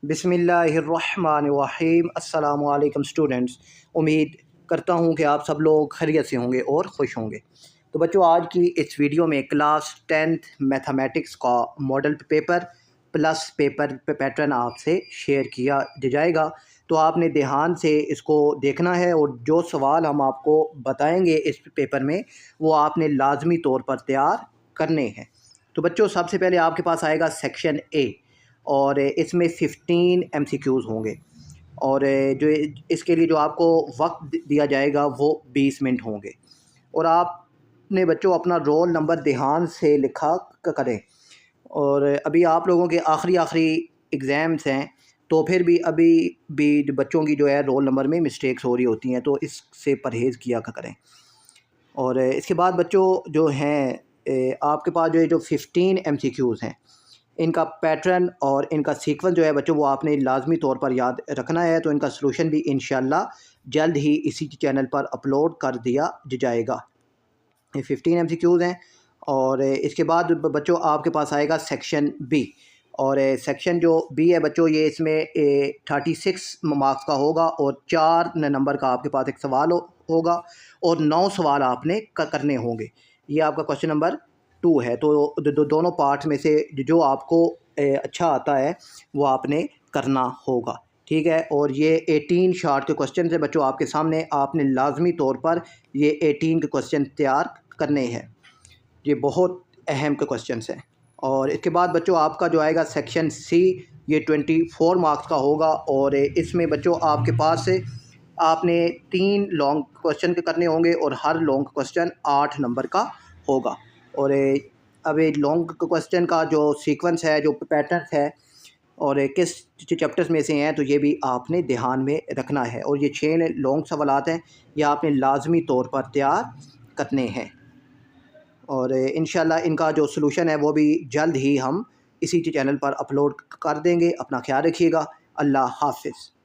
बिस्मिल्लाहिर्रहमानिर्रहीम। अस्सलाम वालेकुम स्टूडेंट्स। उम्मीद करता हूँ कि आप सब लोग खैरियत से होंगे और खुश होंगे। तो बच्चों, आज की इस वीडियो में क्लास 10th मैथमेटिक्स का model paper plus paper pattern आपसे शेयर किया जाएगा। तो आपने ध्यान से इसको देखना है और जो सवाल हम आपको बताएंगे इस पेपर में वो आपने लाजमी तौर पर तैयार करने हैं। तो बच्चों, सबसे पहले आपके पास आएगा सेक्शन ए और इसमें 15 MCQs होंगे और जो इसके लिए जो आपको वक्त दिया जाएगा वो 20 मिनट होंगे। और आपने बच्चों अपना रोल नंबर ध्यान से लिखा करें। और अभी आप लोगों के आखिरी एग्ज़ाम्स हैं, तो फिर भी अभी भी बच्चों की जो है रोल नंबर में मिस्टेक्स हो रही होती हैं, तो इससे परहेज़ किया करें। और इसके बाद बच्चों जो हैं आपके पास जो 15 MCQs हैं, इनका पैटर्न और इनका सीक्वेंस जो है बच्चों वो आपने लाजमी तौर पर याद रखना है। तो इनका सलूशन भी इंशाल्लाह जल्द ही इसी चैनल पर अपलोड कर दिया जाएगा। ये 15 MCQs हैं। और इसके बाद बच्चों आपके पास आएगा सेक्शन बी। और सेक्शन जो बी है बच्चों, ये इसमें 36 मार्क्स का होगा और 4 नंबर का आपके पास एक सवाल होगा और 9 सवाल आपने करने होंगे। ये आपका क्वेश्चन नंबर 2 है। तो दोनों पार्ट्स में से जो आपको अच्छा आता है वो आपने करना होगा, ठीक है। और ये 18 शार्ट के क्वेश्चन है बच्चों आपके सामने, आपने लाजमी तौर पर ये 18 के क्वेश्चन तैयार करने हैं। ये बहुत अहम के क्वेश्चन हैं। और इसके बाद बच्चों आपका जो आएगा सेक्शन सी, ये 24 मार्क्स का होगा और इसमें बच्चों आपके पास से आपने 3 लॉन्ग क्वेश्चन करने होंगे और हर लॉन्ग क्वेश्चन 8 नंबर का होगा। और अब ये लॉन्ग क्वेश्चन का जो सीक्वेंस है, जो पैटर्न है और किस चैप्टर्स में से हैं, तो ये भी आपने ध्यान में रखना है। और ये 6 लॉन्ग सवालात हैं, ये आपने लाजमी तौर पर तैयार करने हैं। और इंशाल्लाह इनका जो सलूशन है वो भी जल्द ही हम इसी चैनल पर अपलोड कर देंगे। अपना ख्याल रखिएगा। अल्लाह हाफ़िज़।